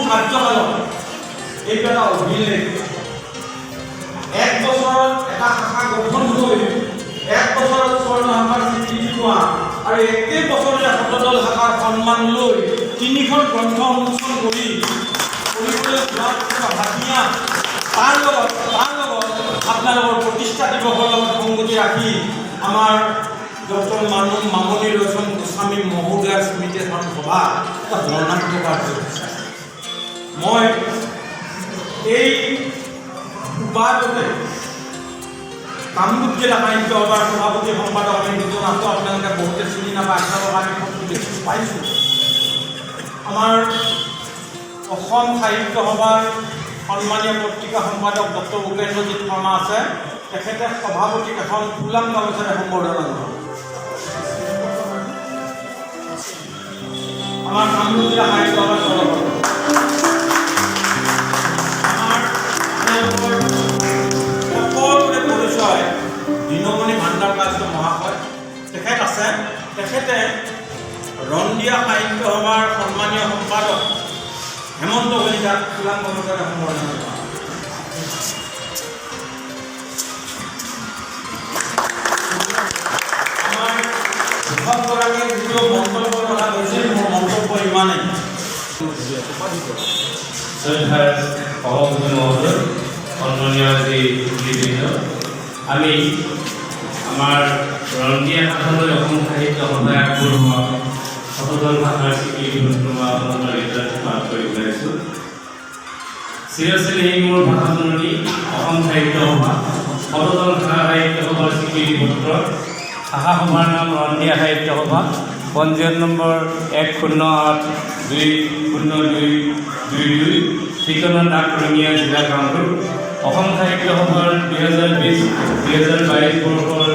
কাৰ্যকালত এইটো এটা অভিলেখ। এক বছৰত এটা শাখা গঠন হৈ এক বছৰত স্বৰ্ণ শাখাৰ স্বীকৃতি পোৱা আৰু একে বছৰতে শতদল শাখাৰ সন্মান লৈ 3খন গ্ৰন্থ উন্মোচন কৰিবলৈ ভাবিয়া তাৰ লগত আপোনালোকৰ প্ৰতিষ্ঠা দিৱসৰ লগত সংগতি ৰাখি আমাৰ ডক্টৰ মামনি ৰয়ছম গোস্বামী মহোদয়াৰ স্মৃতি এখন সভা এটা বৰ্ণাঢ্য কাৰ্য। মই এই উপায়তে কামৰূপ জিলা সাহিত্য সভাৰ সভাপতি সম্পাদক আমি দুজন আছোঁ। আপোনালোকে বহুতে চিনি নাপায়, আপোনালোক আমি ফটো দেখি পাইছোঁ। আমাৰ অসম সাহিত্য সভাৰ সন্মানীয় পত্ৰিকা সম্পাদক ডক্টৰ উপেন্দ্ৰজিৎ শৰ্মা আছে, তেখেতে সভাপতিক এখন ফুলাম গামোচাৰে সম্বৰ্ধনা জনাব। আমাৰ কামৰূপ জিলা সাহিত্য সভাৰ সভাপতি সকলোৰে পৰিচয় দিনমণি ভাণ্ডাৰকাৰ্য মহাশয় তেখেত আছে। তেখেতে ৰন্দিয়া সাহিত্য সভাৰ সন্মানীয় সম্পাদক হেমন্ত কলিতাক ফুলাম গামোচাৰে সম্বৰ্ধনা জনাব। আমাৰ শিক্ষকগৰাকীয়ে যিটো মন্তব্যৰ কথা কৈছিল, মোৰ মন্তব্য ইমানেই। সভাপতি মহোদয়, সন্মানীয় বিভিন্ন আমি আমাৰ ৰন্দিয়া শাখালৈ অসম সাহিত্য সভাই আগবঢ়োৱা শতদল শাখাৰ স্বীকৃতি পাঠ কৰি ওলাইছোঁ। চিৰচেলি মোৰ ভাষাজননী অসম সাহিত্য সভা শতদল শাখা সাহিত্য সভাৰ স্বীকৃতি পত্ৰ। শাখা সভাৰ নাম ৰন্দিয়া সাহিত্য সভা, পঞ্জীয়ন নম্বৰ 108-20222, ঠিকনা ডাক ৰঙিয়া, জিলা কামৰূপ। অসম সাহিত্য সভাৰ 2020-2022 বৰ্ষৰ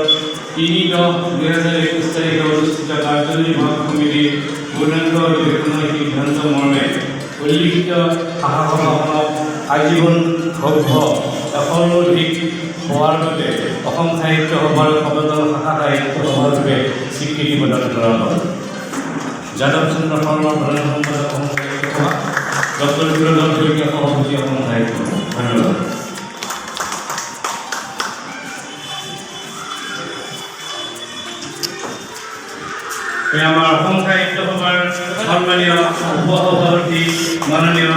3/10/2021 তাৰিখে অনুষ্ঠিত কাৰ্যনিৰ্বাহক সমিতিৰ পূৰ্ণাংগ অধিৱেশনৰ সিদ্ধান্ত মৰ্মে উল্লিখিত শাখা সভাখনক আজীৱন ভব্য এশৰো হোৱাৰ বাবে অসম সাহিত্য সভাৰ শতদল শাখা সাহিত্য সভাৰ বাবে স্বীকৃতি প্ৰদান কৰা হয়। যাদৱ চন্দ্ৰ শৰ্মা প্ৰধান সম্পাদক অসম সাহিত্য সভা, ডক্টৰ বিৰোধন শইকীয়া সভাপতি অসম সাহিত্য সভা। ধন্যবাদ। আমাৰ অসম সাহিত্য সভাৰ সন্মানীয় উপসভাপতি মাননীয়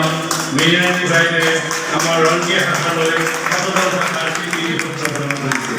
মীৰাণী বাইদেৱে আমাৰ ৰন্দিয়া শাখালৈ শতদল শাখাৰ স্বীকৃতি পত্ৰ প্ৰদান কৰিছে।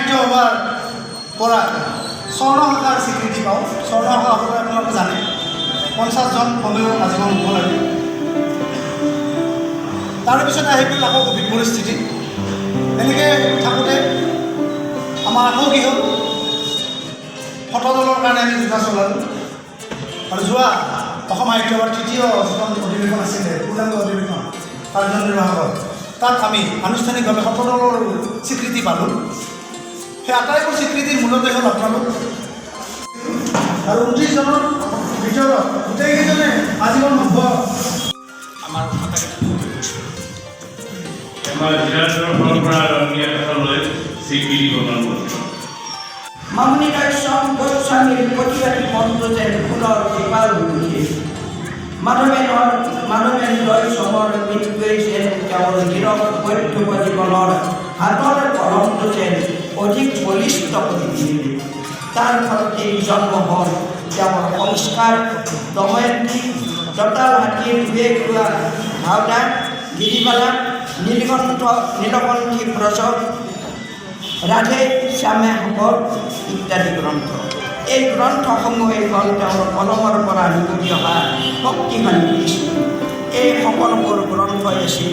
সাহিত্য সভাৰ পৰা স্বৰ্ণ শাখাৰ স্বীকৃতি পাওঁ। স্বৰ্ণ শাখা সকলোৱে আপোনালোকে জানে 50জন হ'লেও আজীৱন হ'ব লাগে। তাৰপিছত আহি পেলাই আকৌ কভিড পৰিস্থিতি। এনেকৈ থাকোঁতে আমাৰ আকৌ কি হ'ল, ফটোদলৰ কাৰণে আমি যোগা চলালোঁ। আৰু যোৱা অসম সাহিত্য সভাৰ তৃতীয় যিখন অধিৱেশন আছিলে, পূৰ্ণাংগ অধিৱেশন কাৰ্যনিৰ্বাহকৰ, তাত আমি আনুষ্ঠানিকভাৱে ফটোদলৰ স্বীকৃতি পালোঁ। সেই আটাইবোৰ স্বীকৃতিৰ মূলতে হ'ল আপোনালোক। আৰু 29জনৰ ভিতৰত গোটেইকেইজনে আজীৱন হ'ব। আমাৰ জিলাৰ পৰা ৰঙীয়া কথালৈ স্বীকৃতি প্ৰদান কৰিছে। মামনি ৰায়চম গোস্বামীৰ প্ৰতিবাদী মন্ত্ৰ যেন পুনৰ জীপাল হৈ উঠে। মাধৱেন ৰায়চমৰ মৃত্যুৱে যেন তেওঁৰ নিৰৱ বৈধৱ জীৱনৰ হাতৰ কলমটো যেন অধিক বলিষ্ঠ কৰি দিলে। তাৰ ফলতেই জন্ম হ'ল তেওঁৰ সংস্কাৰ, দময়ন্তী, দঁতাল হাতীৰ বিবেক হোৱা ভাওনা, গিৰিবালা, নীলকণ্ঠী ব্ৰজ, ৰাধে শ্যামে শংকৰ ইত্যাদি গ্ৰন্থ। এই গ্ৰন্থসমূহে হ'ল তেওঁৰ কলমৰ পৰা নিগৰি অহা শক্তিশালী বীজ। এই সকলোবোৰ গ্ৰন্থই আছিল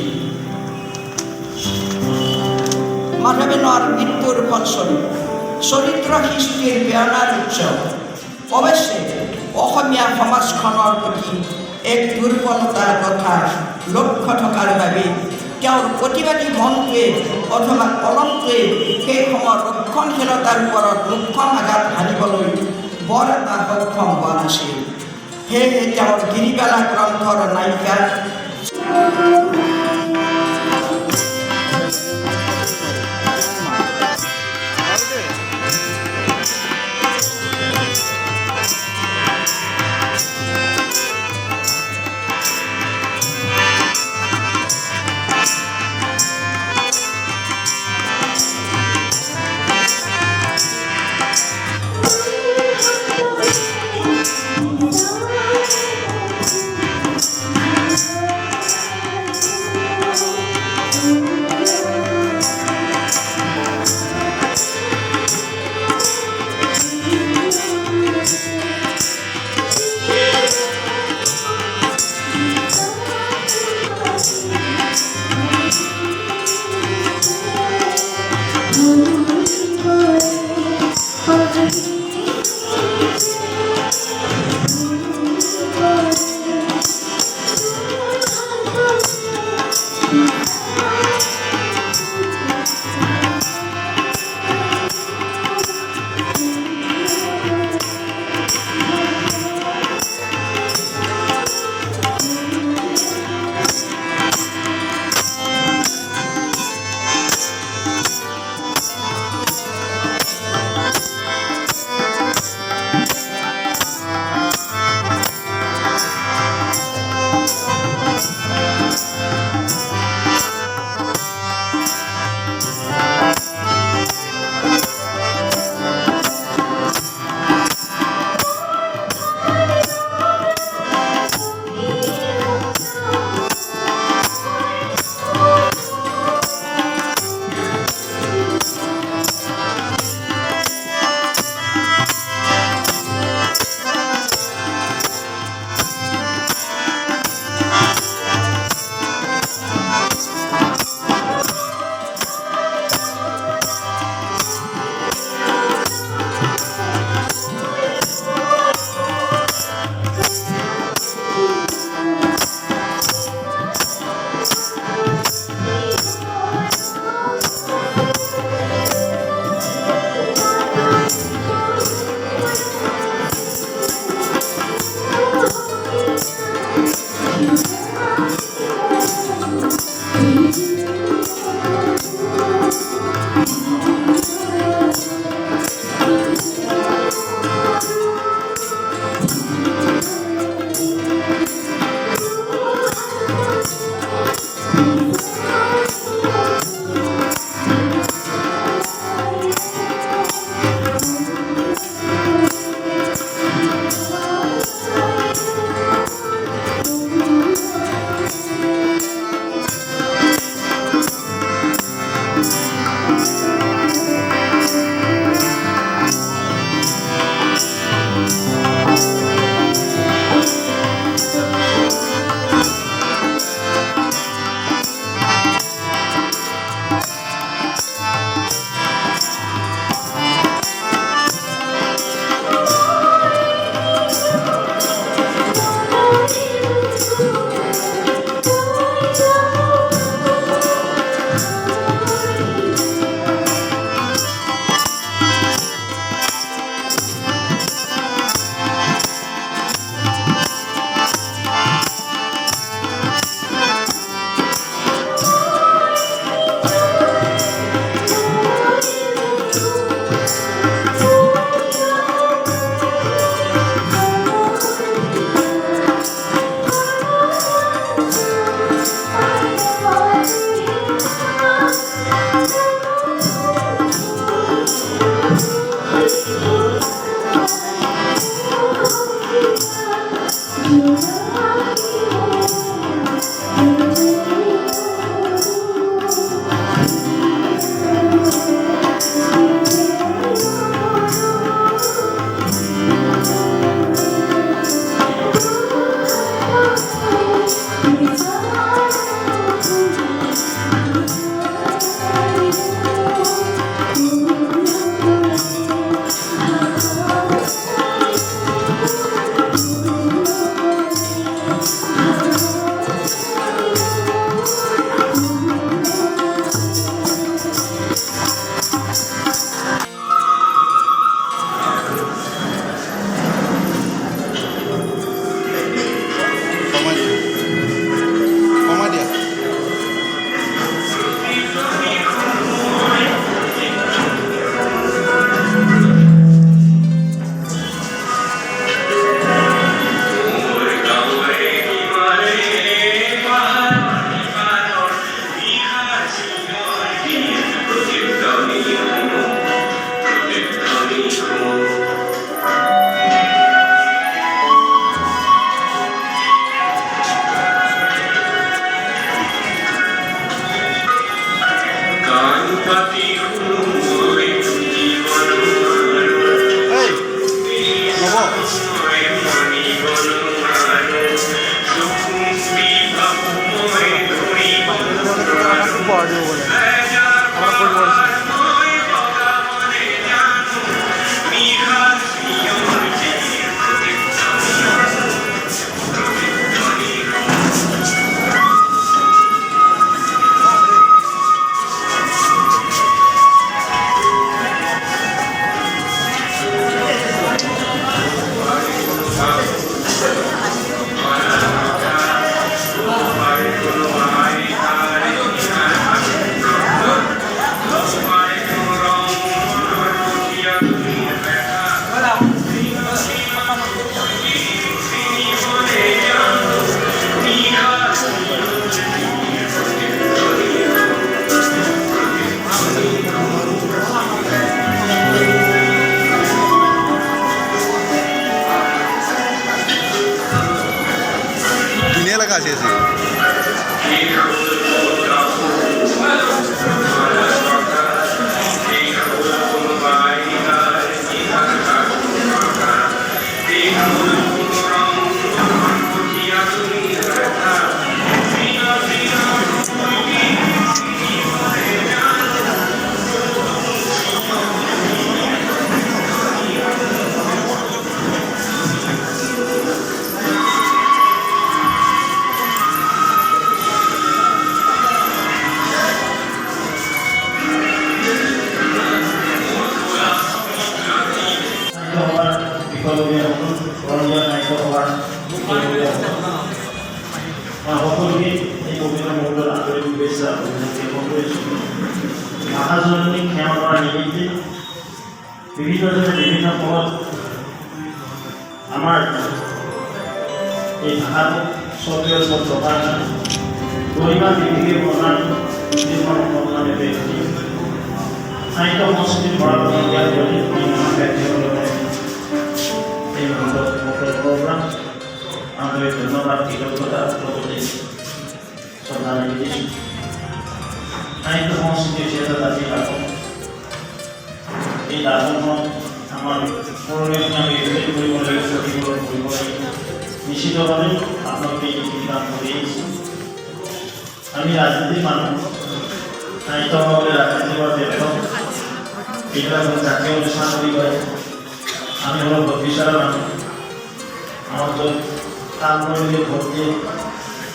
মাধৱেনৰ মৃত্যুৰ ফলস্বৰূপ চৰিত্ৰ সৃষ্টিৰ প্ৰেৰণাৰ উৎস। অৱশ্যে অসমীয়া সমাজখনৰ প্ৰতি এক দুৰ্বলতাৰ কথা লক্ষ্য থকাৰ বাবে তেওঁৰ প্ৰতিবাদী মনটোৱে অথবা কলমটোৱে সেই সময়ৰ ৰক্ষণশীলতাৰ ওপৰত মুখ্য আঘাত হানিবলৈ বৰ এটা সক্ষম হোৱা নাছিল। সেয়েহে তেওঁৰ গিৰিবালা গ্ৰন্থৰ নায়িকা পাৱাৰ দিব গ'লে আমাৰ কৰিব পাৰিছে। ধুনীয়া লগা আছে আজি। সকলোকে এই পবিত্ৰ মুহূৰ্তত আন্তৰিক শুভেচ্ছা জ্ঞাপন কৰিছোঁ। ভাষাজননী সেৱা কৰাৰ নিমিত্তে বিভিন্নজনে বিভিন্ন সময়ত আমাৰ এই ভাষাটো স্বকীয় থকা গৰিমা বৃদ্ধিকে প্ৰদান সন্মানে সাহিত্য সংস্কৃতিৰ পৰম্পৰা কৰি এই মুহূৰ্তত পৰা আন্তৰিক ধন্যবাদ কৃতজ্ঞতা প্ৰতি শ্ৰদ্ধাঞ্জলি দিচ্ছি। সাহিত্য সংস্কৃতিৰ ক্ষেত্ৰে জাতি দাপন এই দাপনক আমাৰ পুৰোনো আমি ৰিপোৰ্ট কৰিব লাগিব, প্ৰতিফলন কৰিব লাগিব। নিশ্চিতভাৱে আপোনালোকে এই সিদ্ধান্ত দিয়েছে। আমি ৰাজনীতিৰ মানুষ, সাহিত্য হলে ৰাজনীতি কৰা ব্যৰ্থ, এইটা জাতীয় অনুষ্ঠান বুলি কয়। আমি হল বত্ৰিশালা মানুষ, আমাৰ কাম কৰিলে ভোট দিয়ে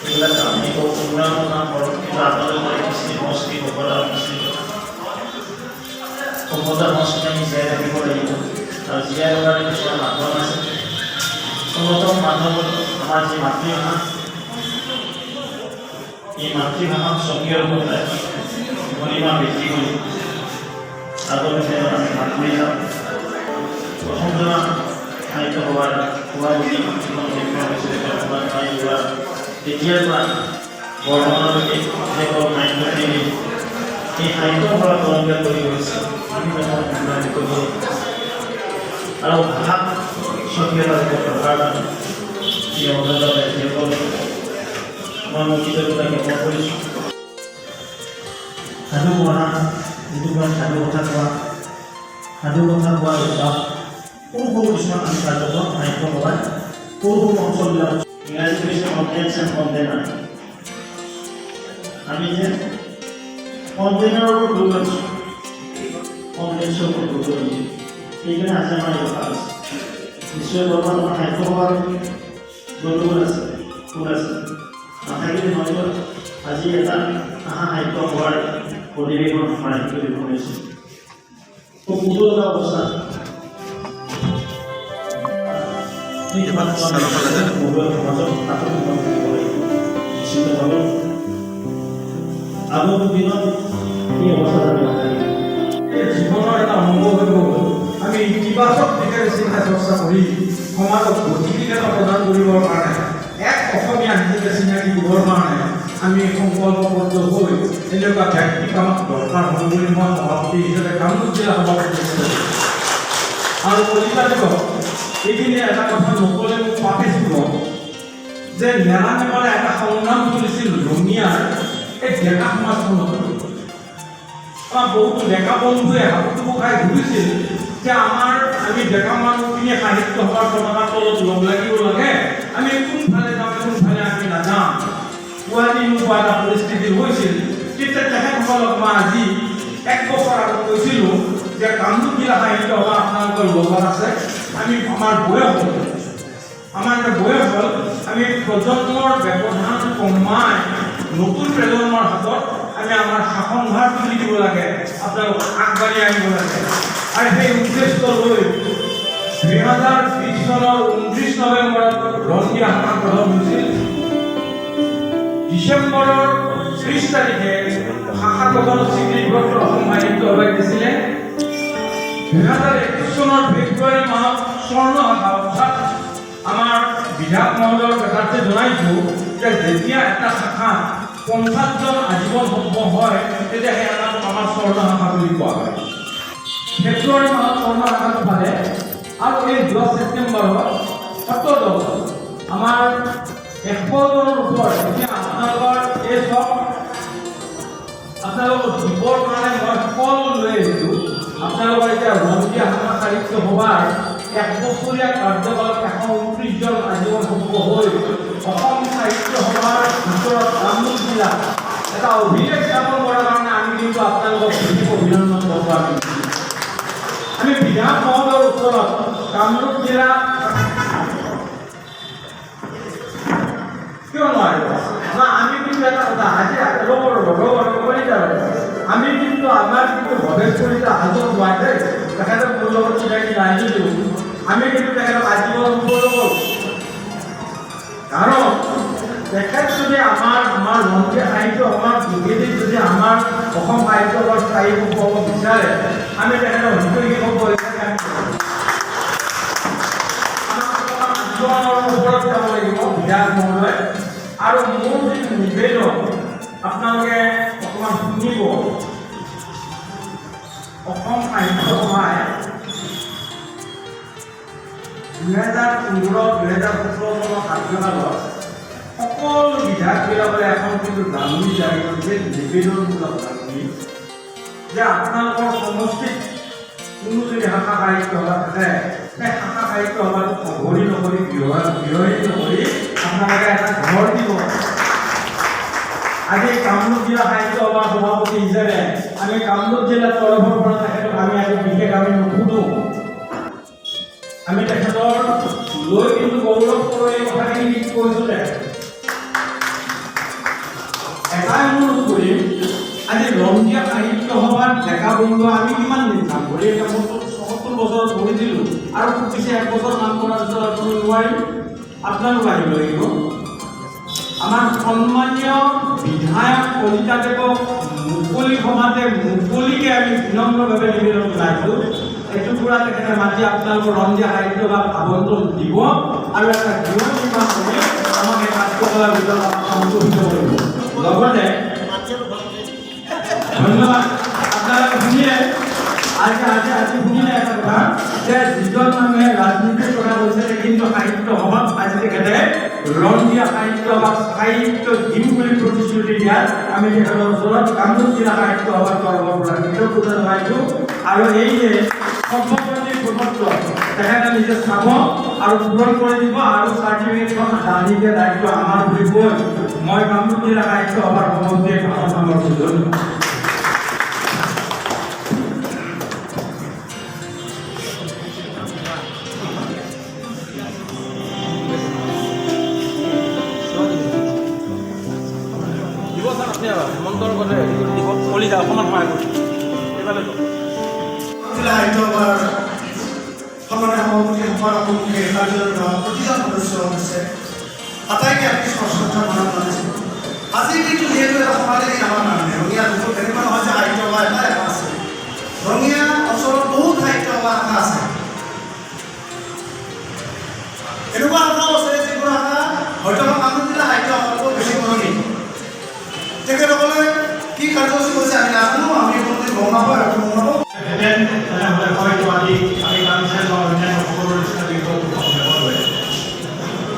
এইবিলাক আমি উন্নয়নৰ কাম কৰোঁ, কিন্তু আপোনালোকে কৃষ্টি সংস্কৃতি সভ্যতা সংস্কৃতি আমি জীয়াই ৰাখিব লাগিব। আৰু জীয়াই ৰখাৰ কিছুমান মাধ্যম আছে। অন্যতম মাধ্যম আমাৰ যি মাতৃভাষা, এই মাতৃভাষাক স্বকীয় ৰূপে গৰিমা বৃদ্ধি কৰি আগলৈ আমি ভাগ কৰি যাওঁ। প্ৰথমজনা সাহিত্য সভাৰ সভাপতি তেতিয়াৰ পৰা বৰ্তমানলৈকে দেশৰ সাহিত্যপ্ৰেমী এই সাহিত্য সভা তৰংগা কৰি গৈছে আৰু ভাষাক স্বকীয়তা ৰখাৰ কাৰণে এই অৱদান ৰাজ্যসকল মই মোৰ কৃতজ্ঞতা জ্ঞাপন কৰিছোঁ। সাধু পঢ়া, যিটো কয় সাধু কথা কোৱা, সাধু কথা কোৱা অভ্যাস সৰু সৰু কিছুমান আমি কাৰ্যক্ৰম সাহিত্য সভাৰ সৰু সৰু অঞ্চলবিলাক ইংৰাজী কৈছে কণ্টেন্টছ এণ্ড কণ্টেইনাৰ। আমি যে কণ্টেইনাৰৰ ওপৰত গুৰুত্ব দিছোঁ, কণ্টেন্টছৰ ওপৰত গুৰুত্ব দিছোঁ, সেইকাৰণে আজি আমাৰ এই কথা আছে। নিশ্চয় বৰ্তমান আমাৰ সাহিত্য সভাৰ গণ্ডগোল আছে, ফুল আছে, নাথাকিলে হয়তো আজি এটা আহা সাহিত্য সভাৰ পৰিৱেশৰ সাহিত্য দিব হৈছে। খুব সুন্দৰ এটা অৱস্থা। আগত দিনত এই অৱস্থা জীৱনৰ এটা অংগ হৈ গ'ল। আমি ইতিবাচক দিশেৰে চিন্তা চৰ্চা কৰি সমাজক গতিশীলতা প্ৰদান কৰিবৰ কাৰণে, এক অসমীয়া হিচাপে চিনাকি দিবৰ কাৰণে আমি সংকল্পবদ্ধ হৈ এনেকুৱা ব্যক্তি কামত দৰকাৰ হ'ব বুলি মই সভাপতি হিচাপে কামৰূপ জিলা সভাপতি কৰিছোঁ। আৰু কলিতাত এইখিনিয়ে এটা কথা নক'লে মোক পাতিছিল যে নেৰানেপেৰা এটা সংগ্ৰাম চলিছিল ৰঙিয়াৰ এই ডেকা সমাজখনত। আমাৰ বহুতো ডেকা বন্ধুৱে হাতটো খাই ঘূৰিছিল যে আমি ডেকা মানুহখিনিয়ে সাহিত্য সভাৰ পতাকাৰ তলত লগ লাগিব লাগে, আমি কোনফালে যাম কোনফালে আমি নাযাম। গুৱাহাটী নোপোৱা এটা পৰিস্থিতি হৈছিল। তেতিয়া তেখেত সকলক মই আজি 1 বছৰ আগত কৈছিলোঁ যে কামৰূপ জিলা সাহিত্য সভা আপোনালোকৰ লগত আছে। আমি আমাৰ বয়স হ'ল, আমাৰ এটা বয়স হ'ল, আমি প্ৰজন্মৰ ব্যৱধান কমাই নতুন প্ৰজন্মৰ হাতত আমি আমাৰ শাসনভাৰ তুলি দিব লাগে, আপোনালোক আগবাঢ়ি আহিব লাগে। আৰু সেই উদ্দেশ্য লৈ 2020 চনৰ 29 নৱেম্বৰত ৰঙিয়া শাখা গঠন হৈছিল। ডিচেম্বৰৰ 30 তাৰিখে শাখা গঠন স্বীকৃতিপত্ৰ অসম সাহিত্য সভাই দিছিলে। 2021 চনৰ ফেব্ৰুৱাৰী মাহত স্বৰ্ণ শাখা অৰ্থাৎ আমাৰ বিধায়ক মহোদয়ৰ কথাতে জনাইছোঁ যে যেতিয়া এটা শাখা 50 জন আজীৱন সভ্য হয় তেতিয়া সেই শাখাটো আমাৰ স্বৰ্ণ শাখা বুলি কোৱা হয়। ফেব্ৰুৱাৰী মাহত স্বৰ্ণ শাখাটো পালে আৰু এই 10 ছেপ্টেম্বৰত 17 জন আমাৰ 100 জনৰ ওপৰত এতিয়া আপোনালোকৰ এই চব আপোনালোকৰ দিবৰ কাৰণে মই সকলো লৈ আহিছোঁ। আপোনালোকৰ এতিয়া ৰঙিয়া শাখা সাহিত্য সভাৰ 1 বছৰীয়া কাৰ্যকালত 129 জন আজীৱন সভ্য হৈ অসম সাহিত্য সভাৰ ভিতৰত কামৰূপ জিলা এটা অভিলেখ স্থাপন কৰাৰ কাৰণে আমি কিন্তু আপোনালোকক অভিনন্দন জনাব। আমি বিধায়ক মহোদয়ৰ ওচৰত কামৰূপ জিলা কিয় নোৱাৰিব না, আমি কিন্তু এটা কথা আজি আমি কিন্তু আমাৰ কিন্তু ভৱেশ কলিতা হাজত নোৱাৰে তেখেতক মোৰ লগত চিনাকি নাই যদিও আমি কিন্তু তেখেতক আজীৱন কৰোঁ। কাৰণ তেখেত যদি আমাৰ ৰঙিয়া সাহিত্য সভাৰ যোগেদি যদি আমাৰ অসম সাহিত্য সভাৰ স্থায়ী হ'ব বিচাৰে আমি তেখেতক হিতৈষী হ'ব ওপৰত যাব লাগিব বিধায়ক মহোদয়। আৰু মোৰ যিটো নিবেদন আপোনালোকে অকণমান শুনিব। অসম সাহিত্য সভাই 2015-2017 চনৰ কাৰ্যকালত সকলো বিধায়কবিলাকে এখন কিন্তু জাননী জাৰি কৰিছে, নিবেদনমূলক জাননী যে আপোনালোকৰ সমষ্টিত কোনো যদি শাখা সাহিত্য সভা থাকে সেই শাখা সাহিত্য সভাটো অঘৰী নকৰি বিৰহী নকৰি আপোনালোকে এটা ঘৰ দিব। আজি কামৰূপ জিলা সাহিত্য সভাৰ সভাপতি হিচাপে আমি কামৰূপ জিলাৰ তৰফৰ পৰা তেখেতক আমি বিশেষ আমি নুসুধো, আমি তেখেতৰ লৈ কিন্তু গৌৰৱ কৰোঁ। এই কথাখিনি কৈছোঁ যে এটাই অনুৰোধ কৰিম, আজি ৰঙিয়া সাহিত্য সভাত ডেকা বন্ধু আমি কিমান দিন কাম কৰি এতিয়া মই ৭৭ বছৰত পঢ়ি দিলোঁ আৰু খুব বেছি 1 বছৰ কাম কৰাৰ পিছত আপুনি নোৱাৰিম, আপোনালোক আহিব লাগিব। আমাৰ সন্মানীয় বিধায়ক কলিতাদেৱক মুকলি সভাতে মুকলিকে আমি বিনম্ৰভাৱে নিবেদন জনাইছোঁ এটুকুৰা তেখেতে মাতি আপোনালোকৰ ৰঙিয়া সাহিত্য সভাক আবণ্টন দিব আৰু এটা গৃহ নিৰ্মাণ কৰি আমাক এই কাৰ্যকলাৰ ভিতৰত সংযোজিত কৰিব। লগতে ধন্যবাদ আপোনালোকে শুনিলে আজি শুনিলে এটা কথা যে যিজন মানুহে ৰাজনীতিৰ কথা কৈছে কিন্তু সাহিত্য সভাত আজি তেখেতে ৰঙিয়া সাহিত্য সভাক সাহিত্য দিম বুলি প্ৰতিশ্ৰুতি দিয়াত আমি তেখেতৰ ওচৰত কামৰূপ জিলা সাহিত্য সভাৰ তৰফৰ পৰা কৃতজ্ঞতা জনাইছোঁ। আৰু এই যে সভ্যপন্থী প্ৰপত্ৰ তেখেতে নিজে চাব আৰু পূৰণ কৰি দিব আৰু চাৰ্টিফিকেটখন দানিকে দায়িত্ব আমাৰ বুলি কৈ মই কামৰূপ জিলা সাহিত্য সভাৰ সভাপতিয়ে ভাষণ সামৰিছোঁ। ধন্যবাদ। জিলা সাহিত্য সভাৰ সন্মানীয় সভাপতি সভাপতিয়ে কাৰ্যালয়ৰ প্ৰতিজন সদস্য আছে আটাইকে আমি শ্ৰদ্ধা মনত জনাইছোঁ। আজি কিন্তু যিহেতু এটা সমাজে আমাৰ কাৰণে ৰঙিয়া দুটো তেনেকুৱা নহয় যে সাহিত্য সভা এটা আছে। ৰঙিয়া অঞ্চলত বহুত সাহিত্য সভা শাখা আছে, এনেকুৱা শাখাও আছে যিবোৰ শাখা হয়তো কামৰূপ জিলা সাহিত্য সভাতকৈ বেছি পুৰণি। তেখেতসকলে কি কাৰ্যসূচী কৰিছে আমি নাজানো, আমি কোনোদিন গম নাপাওঁ আৰু গম নাপাওঁ। তেনেহ'লে হয়তো আজি আমি কামচাৰ বা অন্যান্য সকলো নিচিনা বিষয়টো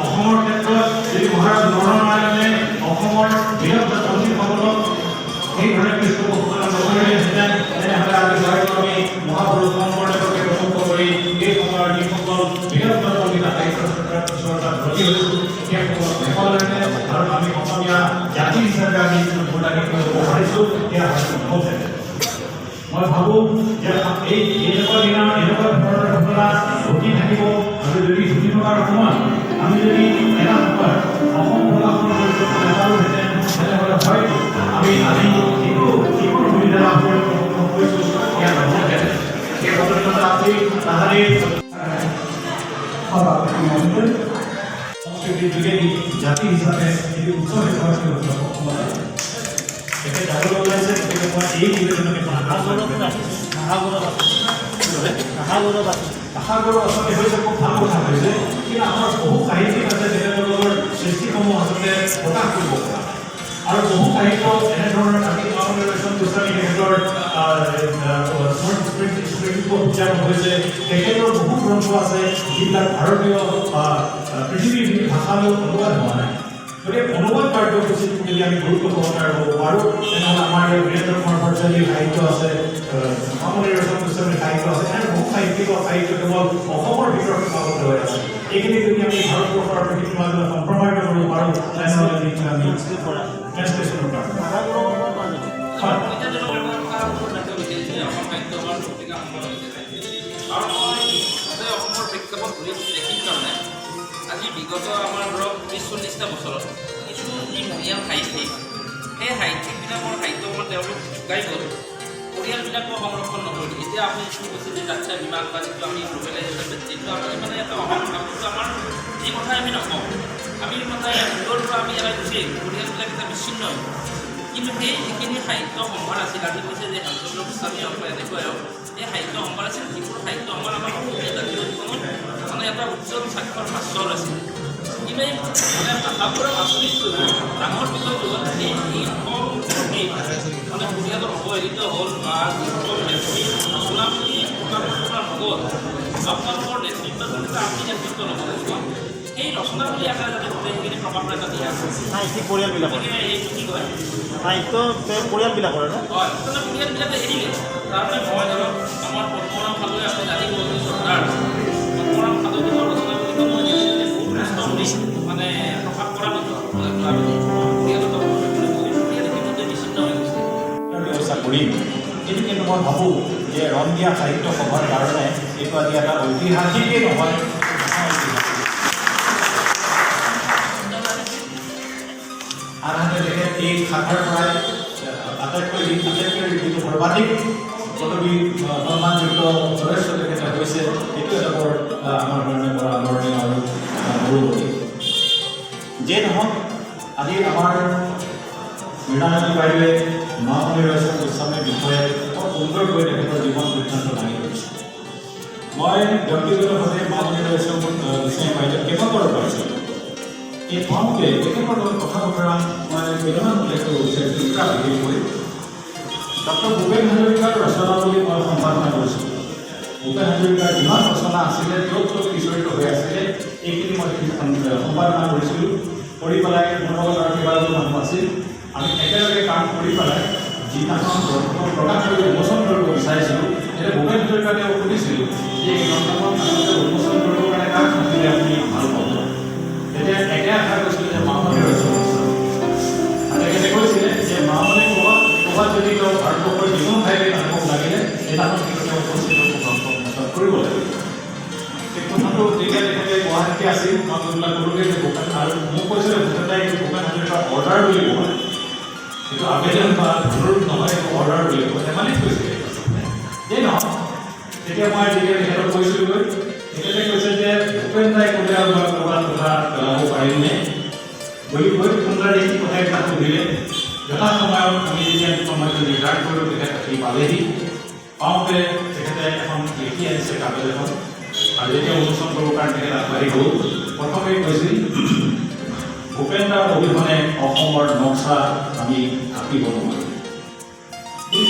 অসমৰ ক্ষেত্ৰত যদি মহাৰাজ নৰনাৰায়ণে অসমৰ বৃহৎ পণ্ডিতসকলক সেইধৰণে পৃষ্ঠপোষকতা নকৰিলেহেঁতেন তেনেহ'লে আমি হয়তো আমি মহাপুৰুষ শংকৰদেৱকে প্ৰসংগ কৰি এই সময়ৰ যিসকল বৃহৎ পণ্ডিত সাহিত্য ক্ষেত্ৰত ঈশ্বৰৰ তাত ব্ৰতী হৈছোঁ সেইসকলক দেশলৈনে আৰু আমি অসমীয়া জাতি হিচাপে আমি ভোটাধিক কৰিব পাৰিছোঁ। সেয়া হয়তো নহ'লে মই ভাবোঁ যে এনেকুৱা দিনা এনেকুৱা ধৰণৰ ঘটনা ঘটি থাকিব আৰু যদি ঘটি থকাৰ সময়ত আমি যদি এটা সময় অসম প্ৰশাসন পৰিষদ নেপালোহেঁতেন তেনেহ'লে হয়তো আমি আজি যিকোনো সুবিধা লাভ কৰিব কৰিছোঁ সেয়া নহ'লহেঁতেন সেই ঘটনাটো আজি তাহাঁতি সংস্কৃতিৰ যোগেদি জাতি হিচাপে যিটো উচ্চ শিক্ষাৰ্থী অসমত তেখেত যাবলৈ ওলাইছে গতিকে মই এই নিবেদনকে আশাগৌৰৱ আচলতে হৈছে খুব ভাল কথা হৈছে কিন্তু আমাৰ বহু সাহিত্যিক আছে তেখেতলোকৰ সৃষ্টিসমূহ আচলতে প্ৰকাশ কৰিব পৰা আৰু বহু সাহিত্য এনেধৰণৰ আমি মামণিৰঞ্জন গোস্বামী তেখেতৰ উদযাপন হৈছে তেখেতৰ বহু গ্ৰন্থ আছে যিবিলাক ভাৰতীয় পৃথিৱীৰ ভাষালৈ অনুবাদ হোৱা নাই গতিকে অনুবাদ কাৰ্যসূচীত যদি আমি গুৰুত্ব সহকাৰে হ'ব পাৰোঁ তেনেহ'লে আমাৰ এই বীৰেন্দ্ৰ কুমাৰ ভট্টাচাৰ্যৰ সাহিত্য আছে মামণিৰঞ্জন গোস্বামীৰ সাহিত্য আছে এনে বহু সাহিত্যিকৰ সাহিত্য কেৱল অসমৰ ভিতৰত সীমাবদ্ধ হৈ আছে এইখিনি যদি আমি ভাৰতবৰ্ষৰ পৃথিৱীৰ মাজত সম্প্ৰমাণিত কৰিব পাৰোঁ তেনেহ'লে নিশ্চয় আমি ট্ৰেন্সলেশ্যনৰ কাৰণে আজি বিগত আমাৰ ধৰক 30-40টা বছৰত কিছু যি মহিয়ান সাহিত্যিক সেই সাহিত্যিকবিলাকৰ সাহিত্যসমূহ তেওঁলোক চুকাই গ'ল পৰিয়ালবিলাকো সংৰক্ষণ নকৰিলে এতিয়া আপুনি যিটো কৈছে যে যাত্ৰা বিমান বা যিটো আমি গ্ল'বেলাইজেশ্যন যিটো আমি মানে এটা অহং ভাৱটো আমাৰ যি কথাই আমি নকওঁ আমি মানে দূৰৰ পৰা আমি এৰাই গুচি পৰিয়ালবিলাক এটা বিচ্ছিন্ন হৈ কিন্তু সেই যিখিনি সাহিত্য সম্ভাৰ আছিল আজি কৈছে যে হেমচন্দ্ৰ গোস্বামী হওক বা এনেকুৱাই হওক এই সাহিত্য সম্ভাৰ আছিল যিবোৰ সাহিত্য সম্ভাৰ আমাৰ অসমীয়া জাতীয় জীৱনত মানে এটা উজ্জ্বল স্বাক্ষৰ ভাস্কৰ আছিল কিন্তু এই মানে ভাষাবোৰক আচৰিত কৰিব ডাঙৰ বিষয়টো হ'ল এই মানে পৰিয়ালৰ অৱহেলিত হ'ল বা যিসকল নেত্ৰী চুনামণি ৰচনাৰ মগত আপোনালোকৰ নেতৃত্বত এটা আমি নেতৃত্ব ল'ব লাগিব এই ৰচনাৱলী আকাৰে যাতে গোটেইখিনি প্ৰকাশ এটা দিয়া সাহিত্যিক পৰিয়ালবিলাকৰ এইটো কি কয় সাহিত্য পৰিয়ালবিলাকৰ হয় মানে পৰিয়ালবিলাকে এৰিলে তাৰমানে মই ধৰক আমাৰ পদ্মনাভ হাজৰিকা আপুনি জানিব যে চৰ্দাৰ পদ্মনাভ হাজৰিকাৰ ৰচনাৱলীখন মই বহুত কষ্ট কৰি মানে প্ৰকাশ কৰা পৰিয়ালত ইতিমধ্যে নিশ্চিন্ত হৈ গৈছে ব্যৱস্থা কৰিম কিন্তু মই ভাবোঁ যে ৰংগীয়া সাহিত্য সভাৰ কাৰণে এইটো আজি এটা ঐতিহাসিকেই নহয় আনহাতে তেখেত এই শাখাৰ পৰাই আটাইতকৈ যিটো সৰ্বাধিক পদবী সন্মানযুক্ত সদস্য তেখেতে হৈছে সেইটো এটা বৰ আমাৰ কাৰণে বৰ আদৰণীয় আৰু গৌৰৱী যিয়ে নহওক আজি আমাৰ মৃণালিনী বাইদেৱে মামণিৰঞ্জন গোস্বামীৰ বিষয়ে বৰ সুন্দৰকৈ তেখেতৰ জীৱন বৃত্তান্ত দাঙি ধৰিছে মই ব্যক্তিগতভাৱে মামণিৰঞ্জন গোস্বামী বাইদেউ কেইবাবাৰো পাইছিলোঁ এই পাওঁতে তেখেতৰ লগত কথা বতৰা মই কেইটামান উল্লেখ কৰিব বিচাৰিছোঁ দুটা বিশেষকৈ ডক্টৰ ভূপেন হাজৰিকাৰ ৰচনাৱলী মই সম্পাদনা কৰিছিলোঁ ভূপেন হাজৰিকাৰ যিমান ৰচনা আছিলে য'ত ত'ত বিচৰিত হৈ আছিলে এইখিনি মই সম্পাদনা কৰিছিলোঁ কৰি পেলাই মোৰ লগত আৰু কেইবাজনো মানুহ আছিল আমি একেলগে কাম কৰি পেলাই যিখন গ্ৰন্থ প্ৰকাশ কৰি উন্মোচন কৰিব বিচাৰিছিলোঁ তেতিয়া ভূপেন হাজৰিকাকে সুধিছিলোঁ যে এই গ্ৰন্থখন আচলতে উন্মোচন কৰিবৰ কাৰণে কাক সুধিলে আপুনি ভাল পাব তেতিয়া একে আশা কৰিছিলে যে মামণিৰঞ্জন গোস্বামী আৰু তেখেতে কৈছিলে যে মামণি ক'ৰবাত যদি তেওঁ ভাৰতবৰ্ষৰ যিকোনো ঠাইতে মানুহক লাগিলে এটাখন কিন্তু তেওঁ উপস্থিত গ্ৰন্থ উন্মোচন কৰিব লাগিব সেই কথাটো যেতিয়া তেখেতে গুৱাহাটীতে আছিল মই যোনবিলাক ক'লোগৈ যে ভূপেন আৰু মোক কৈছিলে ভূপেন দাই ভূপেন হাজৰিকাৰ অৰ্ডাৰ বুলি কোৱা সেইটো আবেদন বা অনুৰোধ নহয় এইটো অৰ্ডাৰ বুলি কোৱা ধেমালিত কৈছিলে যেই নহওক তেতিয়া মই যেতিয়া তেখেতক কৈছিলোঁগৈ তেখেতে কৈছে যে ভূপেন দাই ক'লে আৰু মই ক'ৰবাত কথা পেলাব পাৰিমনে বুলি কৈ সুন্দৰ দেখি কথাবিলাক সুধিলে যথাসময়ত আমি যেতিয়া সময়টো নিৰ্ধাৰণ কৰিলোঁ তেখেত আহি পালেহি পাওঁতে তেখেতে এখন লিখি আনিছে কাগজ এখন আৰু যেতিয়া উন্মোচন কৰিবৰ কাৰণে তেখেত আগবাঢ়ি গ'ল প্ৰথমে কৈছিল ভূপেন দাৰ অবিহনে অসমৰ নক্সা আমি আঁকিব নোৱাৰোঁ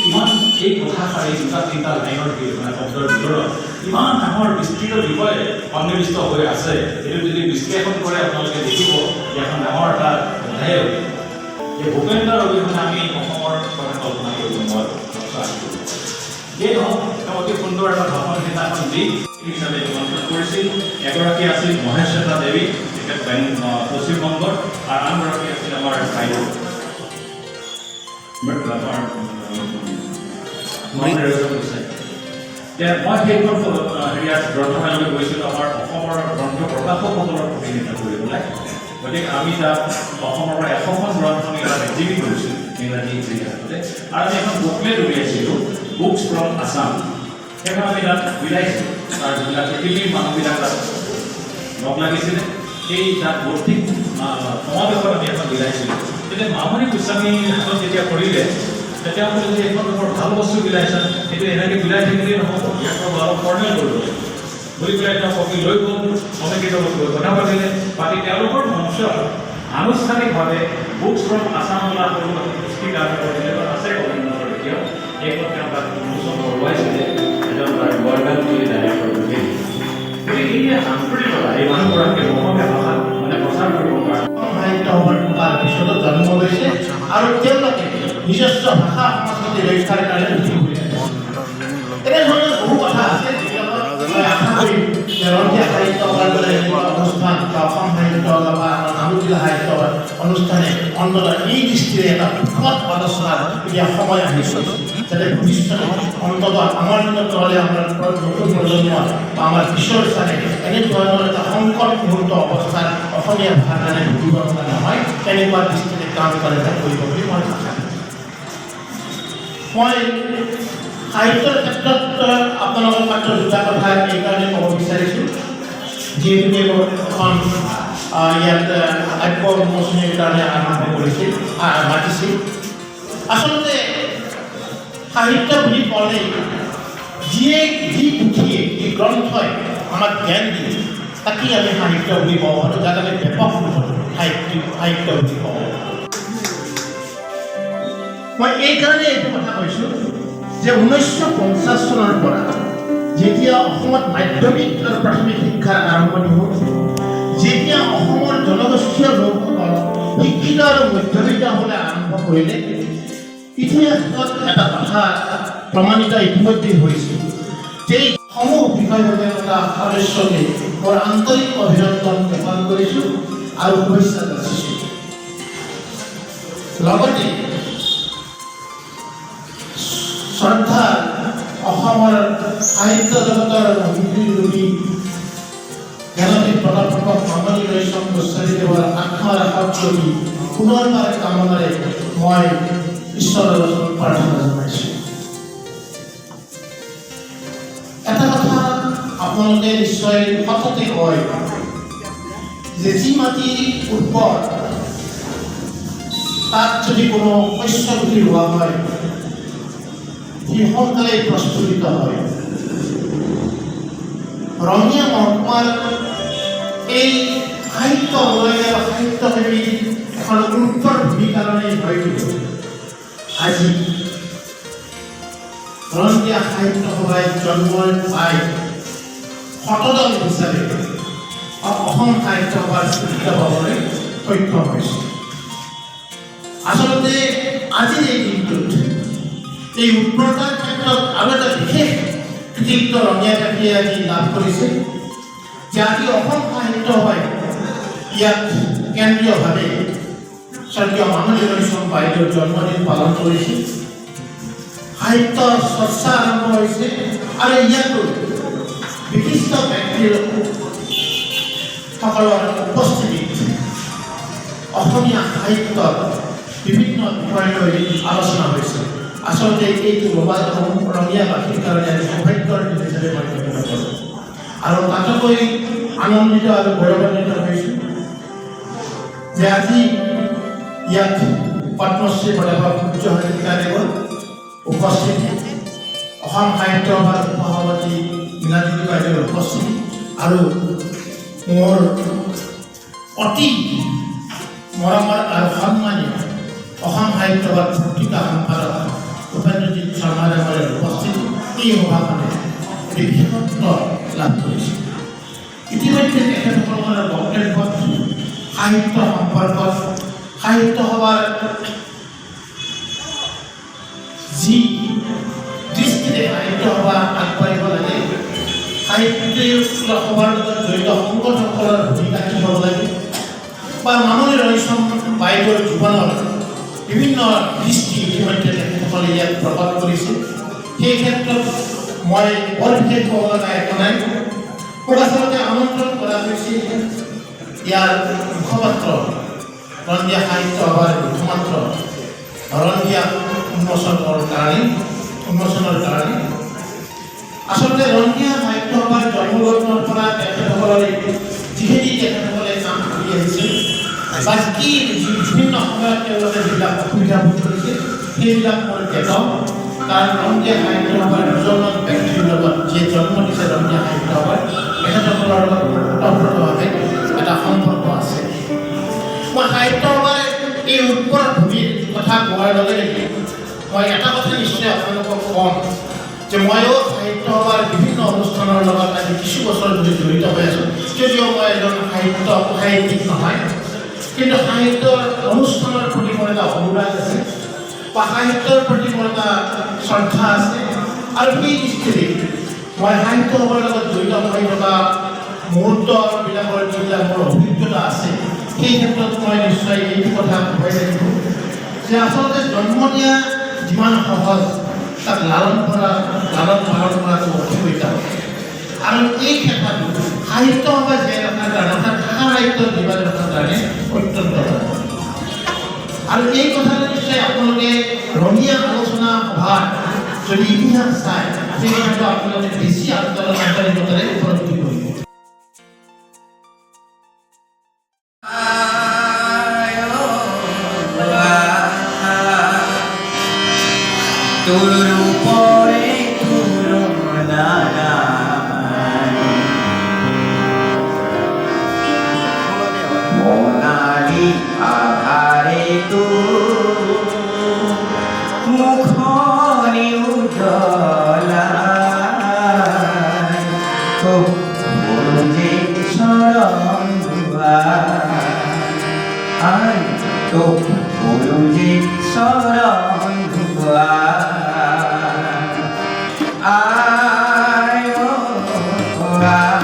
ইমান এই কথাষাৰি দুটা তিনিটা লাইনৰ মানে শব্দৰ ভিতৰত ইমান ডাঙৰ বিস্তৃত বিষয় সন্নিৱিষ্ট হৈ আছে এইটো যদি বিশ্লেষণ কৰে আপোনালোকে দেখিব যে এখন ডাঙৰ এটা অধ্যায় যে ভূপেন দাৰ অবিহনে আমি অসমৰ কথা কল্পনা কৰিব নোৱাৰোঁ যিয়ে নহওক তেওঁ অতি সুন্দৰ এটা ভাষণ সেইদিনাখন দি হিচাপে নিমন্ত্ৰণ কৰিছিল এগৰাকী আছিল মহেশ্বেতা দেৱী তেখেত পশ্চিমবংগৰ আৰু আনগৰাকী আছিল আমাৰ বাইদেউ মই সেইখন হেৰিয়াত গ্ৰন্থমেলালৈ গৈছিলোঁ আমাৰ অসমৰ গ্ৰন্থ প্ৰকাশকসকলৰ প্ৰতিনিধিত্ব কৰিবলৈ। গতিকে আমি তাত অসমৰ পৰা 100খন গ্ৰন্থ আমি তাত এক্সিবিট কৰিছোঁ ইংৰাজী হিচাপতে, আৰু আমি এখন বুকলেট উলিয়াইছিলোঁ বুকছ ফ্ৰম আছাম। সেইখন আমি তাত বিলাইছিলোঁ, তাৰ যিবিলাক পৃথিৱীৰ মানুহবিলাক তাত লগ লাগিছিলে সেই তাত ভৌতিক সমাৱেশত আমি এখন বিলাইছিলোঁ। তেতিয়া মামণি গোস্বামী হাতত যেতিয়া কৰিলে তেতিয়া ক'লে যে এইখন বৰ ভাল বস্তু বিলাইছা, সেইটো এনেকৈ বিলাই থাকিলেই নহ'ব, ইয়াক অলপ ফৰ্মেল কৰিব লাগিব বুলি পেলাই তেওঁ কপি লৈ গ'ল। কমিটিৰ লগত গৈ কথা পাতিলে, পাতি তেওঁলোকৰ মঞ্চত আনুষ্ঠানিকভাৱে বুকছ ফ্ৰম আছাম বোলা সৰু পুস্তিকা কৰিলে আছে কমিটিৰ এতিয়াও এইখন তেওঁ তাত উন্মোচন কৰোৱাইছিলে এজন তাৰ গৰ্ডান বুলি ডাইৰেক্টৰ গতিকে এই আন্তৰিকতা এই মানুহগৰাকীয়ে অসমীয়া ভাষাত মানে প্ৰচাৰ কৰিব পাৰে। সাহিত্য সভাৰ তাৰ পিছতো জন্ম লৈছে আৰু তেওঁলোকে নিজস্ব ভাষা সংস্কৃতি ৰক্ষাৰ কাৰণে উঠি পৰি আছে। এনেধৰণৰ বহু কথা আছে যিবিলাক আশা কৰি ৰন্ধীয়া সাহিত্য সভাৰ দৰে এনেকুৱা অনুষ্ঠান বা অসম সাহিত্য সভা বা নামুজিলা সাহিত্য অনুষ্ঠানে অন্তত এই দৃষ্টিৰে এটা বৃহৎ আলোচনাৰ এতিয়া সময় আহিছে, যাতে ভৱিষ্যতে অন্তত আমাৰ দিনত নহ'লে আমাৰ নতুন প্ৰজন্ম বা আমাৰ পিছৰ স্থানে এনেধৰণৰ এটা সংকট মুহূৰ্ত অৱস্থাৰ অসমীয়া ভাষাৰ কাৰণে ভুগিব লগা নহয়, তেনেকুৱা দৃষ্টিৰে কাম কৰে কৰিব বুলি মই আশা কৰোঁ। মই সাহিত্যৰ ক্ষেত্ৰত আপোনালোকৰ মাত্ৰ দুটা কথা এইকাৰণে ক'ব বিচাৰিছোঁ, যিহেতুকে এখন ইয়াত আত্ম উন্মোচনীৰ কাৰণে আৰম্ভ কৰিছিল মাতিছিল। আচলতে সাহিত্য বুলি ক'লে যি পুথিয়ে যি গ্ৰন্থই আমাক জ্ঞান দিয়ে তাকেই আমি সাহিত্য বুলি কওঁ, আৰু যাক আমি ব্যাপক সাহিত্য বুলি কওঁ। মই এইকাৰণে এইটো কথা কৈছোঁ যে 1950 চনৰ পৰা যেতিয়া অসমত মাধ্যমিক আৰু প্ৰাথমিক শিক্ষাৰ আৰম্ভণি হ'ল, যেতিয়া অসমৰ জনগোষ্ঠীয় লোকসকল শিক্ষিত আৰু মধ্যবিত্ত হ'বলৈ আৰম্ভ কৰিলে, ইতিহাসত এটা কথা প্ৰমাণিত ইতিমধ্যে হৈছিল যে সমূহ বিষয়ববীয়া সদস্যকে বৰ আন্তৰিক অভিনন্দন জ্ঞাপন কৰিছোঁ আৰু শুভেচ্ছা যাচিছোঁ। লগতে শ্ৰদ্ধা অসমৰ সাহিত্য জগতৰ অভিযোগী জ্ঞানপীঠ প্ৰদৰ্শক মামণি ৰয়ছম গোস্বামীদেৱৰ আত্মাৰ আশাত কৰি পুনৰবাৰ কামনাৰে মই ঈশ্বৰৰ ওচৰত প্ৰাৰ্থনা জনাইছোঁ। এটা কথা আপোনালোকে নিশ্চয় সততে কয় যে যি মাটি উৰ্বৰ তাত যদি কোনো শস্য গুটি ৰোৱা হয় সি সোনকালে প্ৰস্ফুটিত হয়। ৰঙিয়া মহকুমাৰ এই সাহিত্য অনুৰাগী বা সাহিত্যপ্ৰেমী এখন গুৰুত্বৰ ভূমিকাৰ কাৰণে হয়তো আজি ৰঙিয়া সাহিত্য সভাই জন্ম পাই শতদল হিচাপে অসম সাহিত্য সভাৰ স্বীকৃত পাবলৈ সক্ষম হৈছে। আচলতে আজিৰ এই দিনটোত এই উৎপন্নাৰ ক্ষেত্ৰত আৰু এটা বিশেষ কৃতিত্ব ৰঙিয়াবাসীয়ে আজি লাভ কৰিছে যে আজি অসম সাহিত্য সভাই ইয়াত কেন্দ্ৰীয়ভাৱে স্বৰ্গীয় মামণি ৰয়ছম বাইদেউৰ জন্মদিন পালন কৰিছে। সাহিত্য চৰ্চা আৰম্ভ হৈছে আৰু ইয়াতো বিশিষ্ট ব্যক্তিৰ সকলৰ উপস্থিতিত অসমীয়া সাহিত্যৰ বিভিন্ন বিষয় লৈ আলোচনা হৈছে। আচলতে এইটো ৰঙিয়াবাসীৰ কাৰণে সৌভাগ্যৰ দিন হিচাপে মই গণ্য কৰোঁ আৰু তাতোকৈ আনন্দিত আৰু গৌৰৱান্বিত হৈছোঁ যে আজি ইয়াত পদ্মশ্ৰী বঁটা সূৰ্য হাজৰিকাদেৱৰ উপস্থিতি, অসম সাহিত্য সভাৰ সভাপতি মীনাজ্যোতি বাইদেউৰ উপস্থিতি আৰু মোৰ অতি মৰমৰ আৰু সন্মানীয় অসম সাহিত্য সভাৰ পত্ৰিকা সম্পাদক উপেন্দ্ৰজিৎ শৰ্মাদেৱৰ উপস্থিতি এই সভাখনে বিশেষত্ব লাভ কৰিছে। ইতিমধ্যে তেখেতসকলৰ বক্তব্যত সাহিত্য সম্পৰ্কত সাহিত্য সভাৰ যি দৃষ্টিৰে সাহিত্য সভা আগবাঢ়িব লাগে, সাহিত্য সভাৰ লগত জড়িত সংগঠকসকলৰ ভূমিকা কি হ'ব লাগে বা মামণি ৰয়ছম বাইদেউৰ জীৱনৰ বিভিন্ন দৃষ্টি ইতিমধ্যে তেখেতসকলে ইয়াত প্ৰকাশ কৰিছে। সেই ক্ষেত্ৰত মই বৰ বিশেষ ক'ব লগা একো নাই। মোক আচলতে আমন্ত্ৰণ কৰা হৈছে ইয়াৰ মুখপাত্ৰ ৰঞ্জিয়া সাহিত্য সভাৰ মুখপাত্ৰ ৰঞ্জিয়া উন্মোচনৰ কাৰণে আচলতে ৰঞ্জিয়া সাহিত্য সভাৰ জন্মলগ্নৰ পৰা তেখেতসকলৰ যিখিনি তেখেতসকলে কাম কৰি আহিছে বা কি বিভিন্ন সময়ত তেওঁলোকে যিবিলাক অসুবিধা ভোগ কৰিছে সেইবিলাক মই দেখাওঁ। কাৰণ ৰঞ্জিয়া সাহিত্য সভাৰ দুজনমান ব্যক্তিৰ লগত যিয়ে জন্ম দিছে ৰঞ্জিয়া সাহিত্য সভাৰ তেখেতসকলৰ লগত ওতঃপ্ৰোতভাৱে এটা সম্পৰ্ক আছে। মই সাহিত্য সভাৰ এই উৎপৰ ভূমিৰ কথা কোৱাৰ লগে লগে মই এটা কথা নিশ্চয় আপোনালোকক কম যে ময়ো সাহিত্য সভাৰ বিভিন্ন অনুষ্ঠানৰ লগত আজি কিছু বছৰ ধৰি জড়িত হৈ আছোঁ। যদিও মই এজন সাহিত্যিক নহয়, কিন্তু সাহিত্যৰ অনুষ্ঠানৰ প্ৰতি মোৰ এটা অনুৰাগ আছে বা সাহিত্যৰ প্ৰতি মোৰ এটা শ্ৰদ্ধা আছে। আৰু সেই দৃষ্টিৰে মই সাহিত্য সভাৰ লগত জড়িত হৈ থকা মুহূৰ্তবিলাকৰ যিবিলাক মোৰ অভিজ্ঞতা আছে সেই ক্ষেত্ৰত মই নিশ্চয় এইটো কথা কৈ লাগিব যে আচলতে জন্ম দিয়া যিমান সহজ তাক লালন পালন কৰাটো অধিক টান। আৰু এই ক্ষেত্ৰত সাহিত্য সভা জীয়াই ৰখাৰ কাৰণে অৰ্থাৎ ভাষা সাহিত্য জীয়াই ৰখাৰ কাৰণে অত্যন্ত টান। আৰু এই কথাটো নিশ্চয় আপোনালোকে ৰঙীয়া আলোচনা সভাৰ যদি ইতিহাস চায় সেই কথাটো আপোনালোকে বেছি আন্তৰিকতাৰে উপলব্ধি কৰিব। তোর উপরে তুলনা মনালি আধারে তো মুখনি উজ্জ্বলা তো যে শরণ দুয়ার তো যে শরণ দুয়ার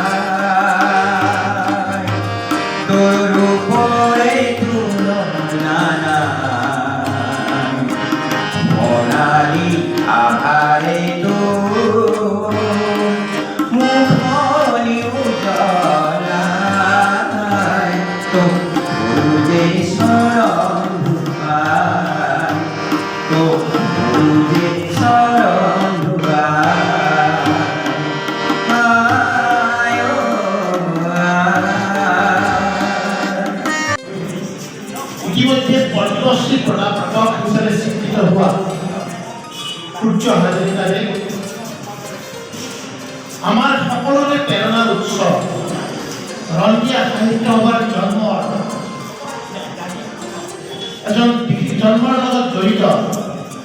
তোর উপরে তুলনা মনালি আহারে তো মুখনি উজ্জ্বলা তো যে শরণ দুয়ার তো যে শরণ ইতিমধ্যে পদ্মশ্রী প্রাপক হিসেবে স্বীকৃত হওয়া সূর্য হাজরিকারে আমার সকলৰে প্ৰেৰণাৰ উৎস ৰঞ্জিয়া সাহিত্য সভাৰ জন্মৰ লগত জড়িত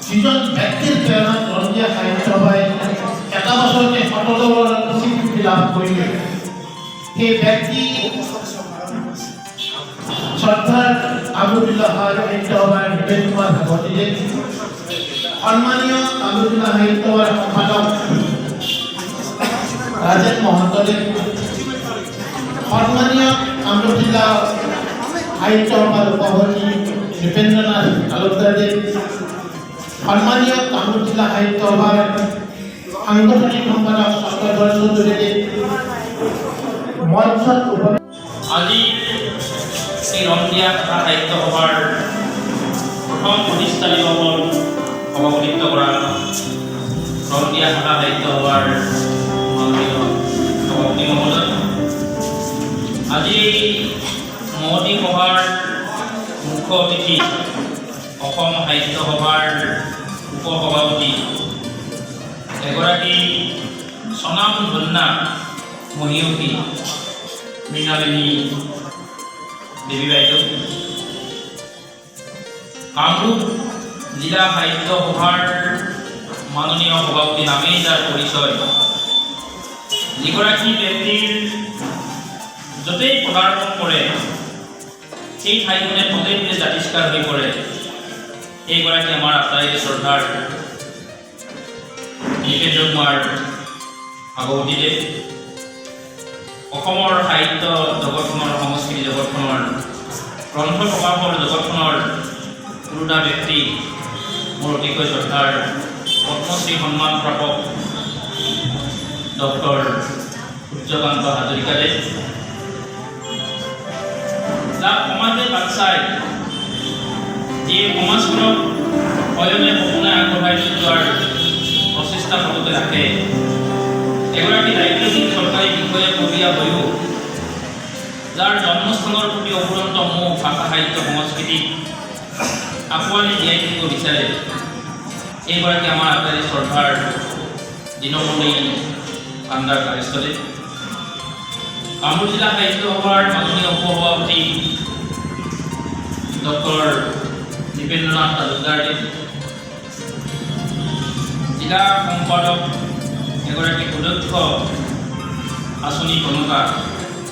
যিজন ব্যক্তিৰ প্ৰেৰণাত ৰঞ্জিয়া সাহিত্য সভাই এটা বছৰতে শতদলৰ স্বীকৃতি লাভ কৰিলে সেই ব্যক্তি শ্রদ্ধার আবুদুল্লাহ সাহিত্য সভার নিবেদ কুমার ভাগবতীয়ে সম্মানীয় আবুদুল্লাহ সাহিত্য সভার সম্পাদক রাজেন মহন্তদেব সম্মানীয় আবুদুল্লাহ সাহিত্য সভার উপসভাপতি নৃপেন্দ্রনাথ তালুকদারদেব সম্মানীয় আবুদুল্লাহ সাহিত্য সভার সাংগঠনিক সম্পাদক চক্ৰধৰ চৌধুৰীদেৱ মঞ্চত আজি এই ৰঞ্জিয়া সাহিত্য সভাৰ প্ৰথম প্ৰতিষ্ঠা দিৱসত সভাপতিত্ব কৰা ৰঞ্জিয়া সাহিত্য সভাৰ মাননীয় সভাপতি মহোদয়, আজি মহতী সভাৰ মুখ্য অতিথি অসম সাহিত্য সভাৰ উপসভাপতি এগৰাকী স্বনামধন্য মহিয়সী মৃণালিনী দেৱী বাইদেউ, কামৰূপ জিলা সাহিত্য সভাৰ মাননীয় সভাপতি নামেই যাৰ পৰিচয়, যিগৰাকী ব্যক্তিৰ য'তেই পদাৰ্পণ কৰে সেই ঠাইখনে পদে পদে জাতিষ্কাৰ হৈ পৰে, এইগৰাকী আমাৰ আটাইৰে শ্ৰদ্ধাৰ নিপেন্দ্ৰ কুমাৰ ভাগৱতীদেৱ। অসমৰ সাহিত্য জগতখনৰ সংস্কৃতি জগতখনৰ গ্ৰন্থ প্ৰকাশৰ জগতখনৰ কোনোটা ব্যক্তি মোৰ অতিকৈ শ্ৰদ্ধাৰ পদ্মশ্ৰী সন্মান প্ৰাপক ডক্টৰ সূৰ্যকান্ত হাজৰিকাদেৱ, যাক সমাজে বাট চাই যি সমাজখনক অয়নে সপোনে আগবঢ়াই লৈ যোৱাৰ প্ৰচেষ্টা সততে ৰাখে। এগৰাকী দায়িত্বশীল চৰকাৰী বিষয়াববীয়া হৈও যাৰ জন্মস্থানৰ প্ৰতি অফুৰন্ত মোহ ভাষা সাহিত্য সংস্কৃতিক আঁকোৱালি জীয়াই থাকিব বিচাৰে, এইগৰাকী আমাৰ আটাইৰে শ্ৰদ্ধাৰ দিনমণি ভাণ্ডাৰ কাৰ্যস্থলী কামৰূপ জিলা সাহিত্য সভাৰ মাননীয় উপসভাপতি ডক্টৰ দীপেন্দ্ৰনাথ তালুকদাৰদেৱ, জিলা সম্পাদক এগৰাকী সুদক্ষ আঁচনি প্ৰণেতা,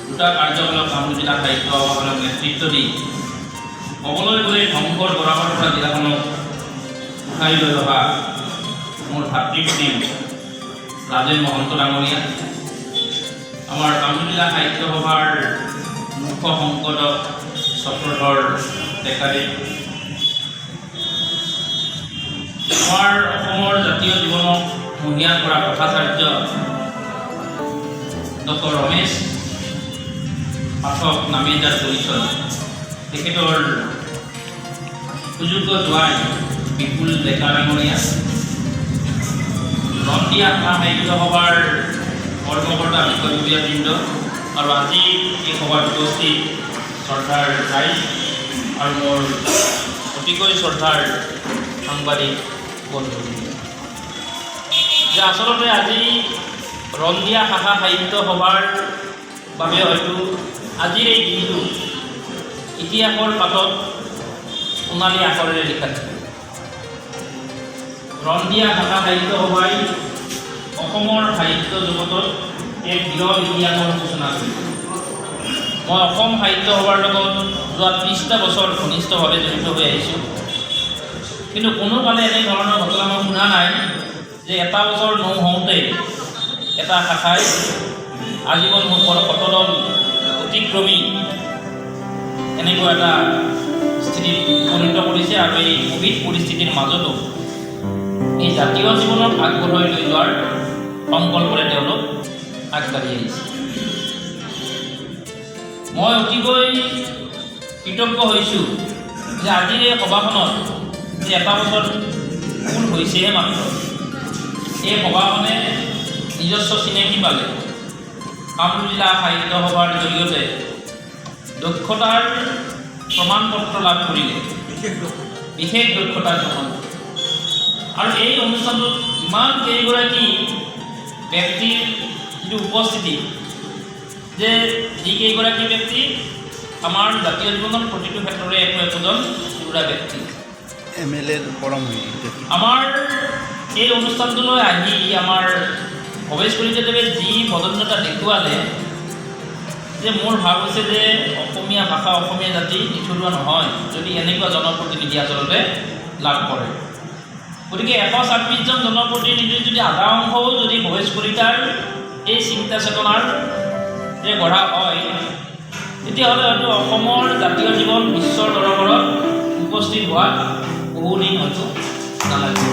দুটা কাৰ্যকলাপ কামৰূপ জিলা সাহিত্য সভাখনক নেতৃত্ব দি ক'বলৈ গ'লে ধ্বংসৰ বৰাবৰ পৰা জিলাখনক উঠাই লৈ অহা মোৰ ভাতৃপ্ৰতিম ৰাজেন মহন্ত ডাঙৰীয়া, আমাৰ কামৰূপ জিলা সাহিত্য সভাৰ মুখ্য সংপাদক চক্ৰধৰ ডেকাদেৱ, আমাৰ অসমৰ জাতীয় জীৱনক মহিয়ান কৰা কথাচাৰ্য ডক্টৰ ৰমেশ পাঠক নামে যাৰ পৰিচয়, তেখেতৰ সুযোগ্য জোৱাই বিপুল ডেকা ডাঙৰীয়া, ৰন্দিয়া সাহিত্য সভাৰ কৰ্মকৰ্তা বিষয়ববীয়াবৃন্দ আৰু আজি এই সভাত উপস্থিত শ্ৰদ্ধাৰ ৰাইজ আৰু মোৰ অতিকৈ শ্ৰদ্ধাৰ সাংবাদিক বন্ধুবৃন্দ, যে আচলতে আজি ৰন্দিয়া শাখা সাহিত্য সভাৰ বাবে হয়তো আজিৰ এই দিনটো ইতিহাসৰ পাতত সোণালী আখৰেৰে লিখা থাকে। ৰন্দিয়া শাখা সাহিত্য সভাই অসমৰ সাহিত্য জগতত এক বিৰল ইতিহাসৰ সূচনা কৰিছে। মই অসম সাহিত্য সভাৰ লগত যোৱা 30টা বছৰ ঘনিষ্ঠভাৱে জড়িত হৈ আহিছোঁ, কিন্তু কোনোকালে এনে ধৰণৰ ঘটনা মই শুনা নাই যে এটা বছৰ নহওঁতে এটা শাখাই আজীৱন মুখৰ শতদল অতিক্ৰমী এনেকুৱা এটা স্থিতিত উপনীত কৰিছে আৰু এই কোভিড পৰিস্থিতিৰ মাজতো এই জাতীয় জীৱনক আগবঢ়াই লৈ যোৱাৰ সংকল্পৰে তেওঁলোক আগবাঢ়ি আহিছে। মই অতিকৈ কৃতজ্ঞ হৈছোঁ যে আজিৰ এই সভাখনত যে এটা বছৰ পূৰ হৈছেহে মাত্ৰ, এই সভাখনে নিজস্ব চিনাকি পালে কামৰূপ জিলা সাহিত্য সভাৰ জৰিয়তে দক্ষতাৰ প্ৰমাণপত্ৰ লাভ কৰিলে, বিশেষ দক্ষতাৰ প্ৰমাণপত্ৰ। আৰু এই অনুষ্ঠানটোত ইমান কেইগৰাকী ব্যক্তিৰ যিটো উপস্থিতি, যে যিকেইগৰাকী ব্যক্তি আমাৰ জাতীয় জীৱনৰ প্ৰতিটো ক্ষেত্ৰৰে একোজন পুৰা ব্যক্তি। আমাৰ এই অনুষ্ঠানটোলৈ আহি আমাৰ ভৱেশ কলিতাদেৱে যি বদন্যতা দেখুৱালে, যে মোৰ ভাৱ হৈছে যে অসমীয়া ভাষা অসমীয়া জাতি নিথৰুৱা নহয় যদি এনেকুৱা জনপ্ৰতিনিধি আচলতে লাভ কৰে। গতিকে 126জন জনপ্ৰতিনিধিৰ যদি আধা অংশও যদি ভৱেশ কলিতাৰ এই চিন্তা চেতনাৰ যে গঢ়া হয়, তেতিয়াহ'লে হয়তো অসমৰ জাতীয় জীৱন বিশ্বৰ দৰবাৰত উপস্থিত হোৱাত বহুদিন হয়তো নালাগে।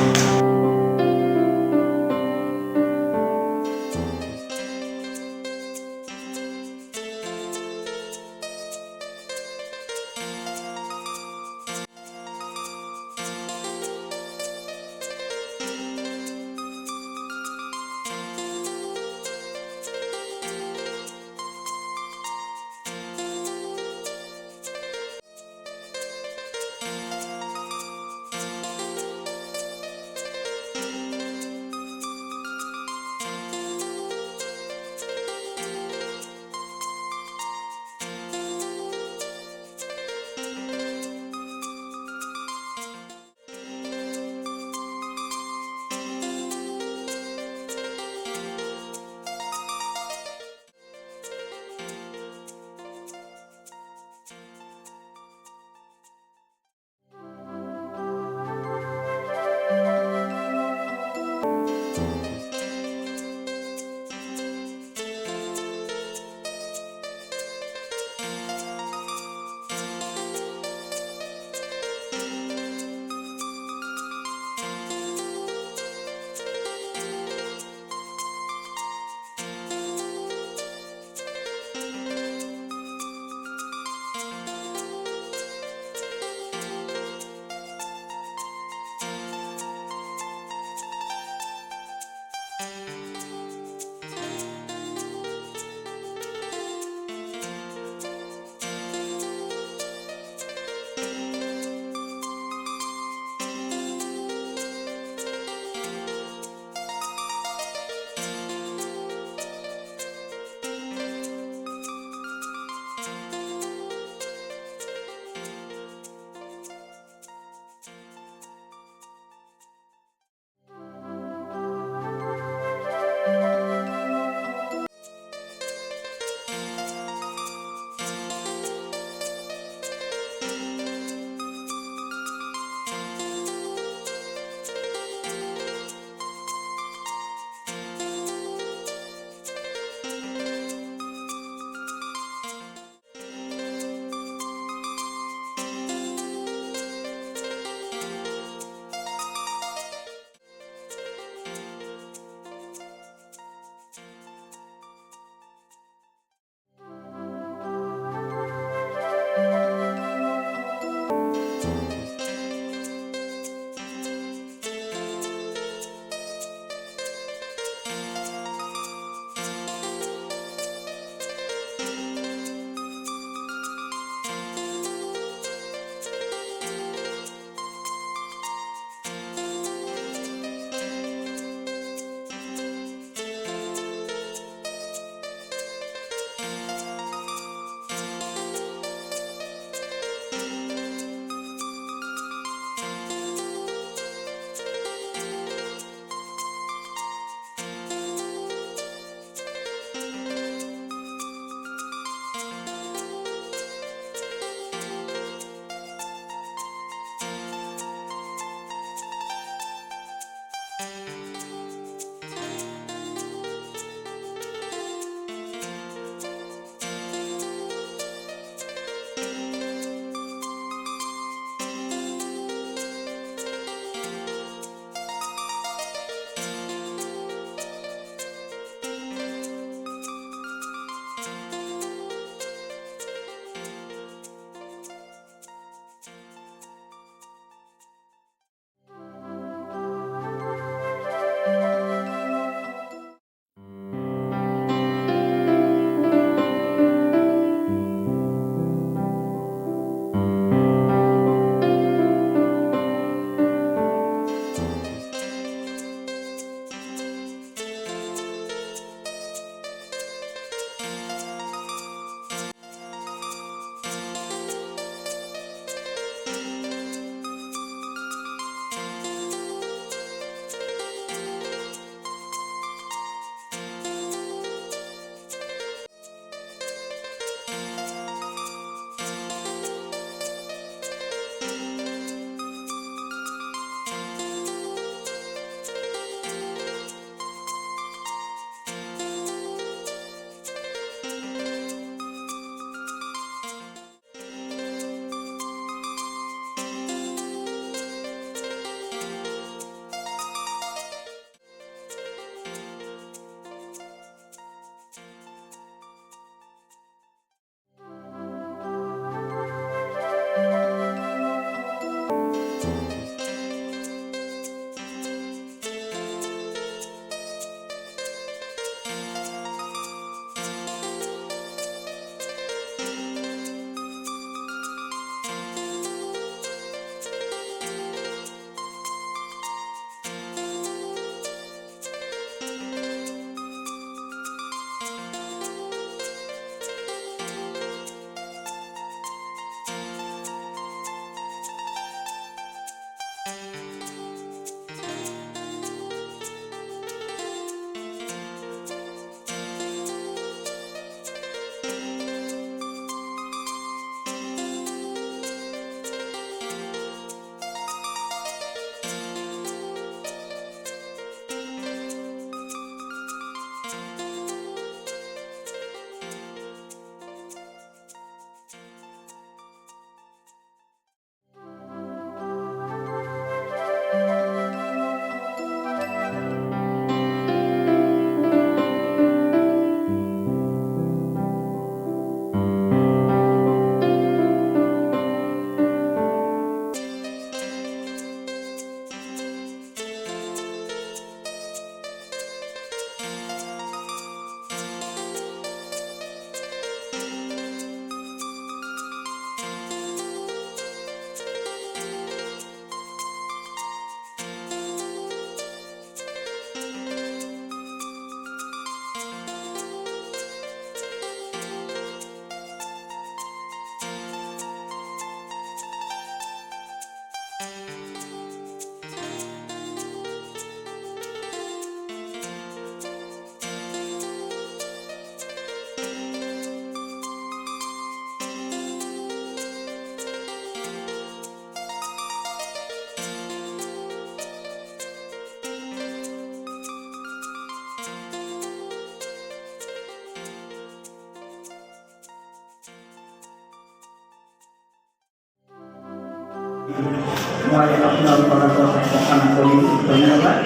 মই আপোনাৰ পৰা ঘোষণা কৰি ধন্যবাদ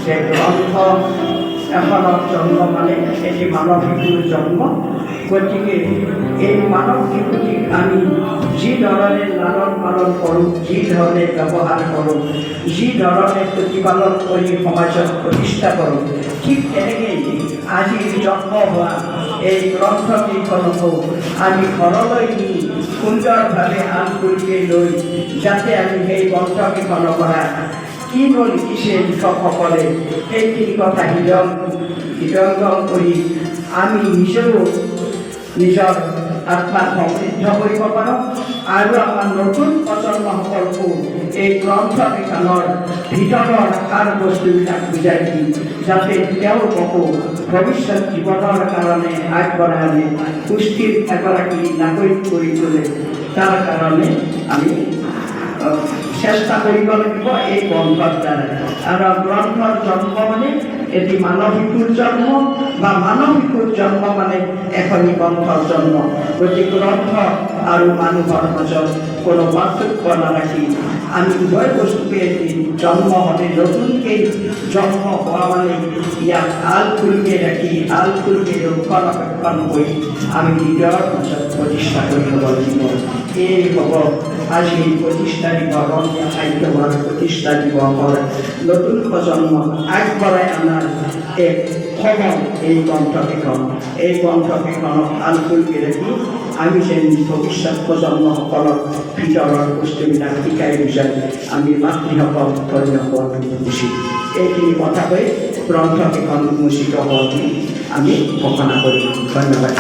যে গ্ৰন্থ এখনত জন্ম মানে এটি মানৱ শিশুৰ জন্ম। গতিকে এই মানৱ শিশুটিক আমি যি ধৰণে লালন পালন কৰোঁ, যি ধৰণে ব্যৱহাৰ কৰোঁ, যি ধৰণে প্ৰতিপালন কৰি সমাজত প্ৰতিষ্ঠা কৰোঁ, ঠিক তেনেকেই আজি জন্ম হোৱা এই গ্ৰন্থকেইখনকো আমি ঘৰলৈ নি সুন্দৰভাৱে আনগুৰিকৈ লৈ যাতে আমি সেই গ্ৰন্থকেইখনৰ পৰা কিনো লিখিছে লিখকসকলে সেইখিনি কথা হৃদয়ংগম কৰি আমি নিজেও নিজৰ আত্মাক সমৃদ্ধ কৰিব পাৰোঁ আৰু আমাৰ নতুন প্ৰজন্মসকলকো এই গ্ৰন্থকেইখনৰ ভিতৰৰ সাৰ বস্তুবিলাক বুজাই দি যাতে তেওঁলোককো ভৱিষ্যত জীৱনৰ কাৰণে আগবঢ়াই সুস্থিৰ এগৰাকী নাগৰিক কৰি তোলে তাৰ কাৰণে আমি চেষ্টা কৰিব লাগিব এই গ্ৰন্থৰ দ্বাৰা। আৰু গ্ৰন্থৰ জন্ম মানে এটি মানৱ শিশুৰ জন্ম বা মানৱ শিশুৰ জন্ম মানে এখনি গ্ৰন্থৰ জন্ম। গতিকে গ্ৰন্থ আৰু মানুহৰ মাজত কোনো পাৰ্থক্য নাৰাখি আমি উভয় বস্তুকে এটি জন্ম হ'লে নতুনকৈ জন্ম হোৱা মানে ইয়াক আলফুলকৈ ৰাখি আলফুলকৈ ৰক্ষণাবেক্ষণ কৰি আমি নিজৰ মাজত প্ৰতিষ্ঠা কৰিব লাগিব। এই হ'ব আজি প্ৰতিষ্ঠা দিৱস অসমীয়া সাহিত্য সভাৰ প্ৰতিষ্ঠা দিৱসৰ নতুন প্ৰজন্ম আগবঢ়াই অনাৰ এক সময় এই গ্ৰন্থকেইখন। এই গ্ৰন্থকেইখনক আলফুলকৈ ৰাখি আমি যেন ভৱিষ্যত প্ৰজন্মসকলক ভিতৰৰ বস্তুবিলাক শিকাই বুজাই আমি মাতৃসকল ধন্য হোৱাটো উচিত। এইখিনি কথা কৈ গ্ৰন্থকেইখন উন্মোচিত হোৱা বুলি আমি ঘোষণা কৰিম। ধন্যবাদ।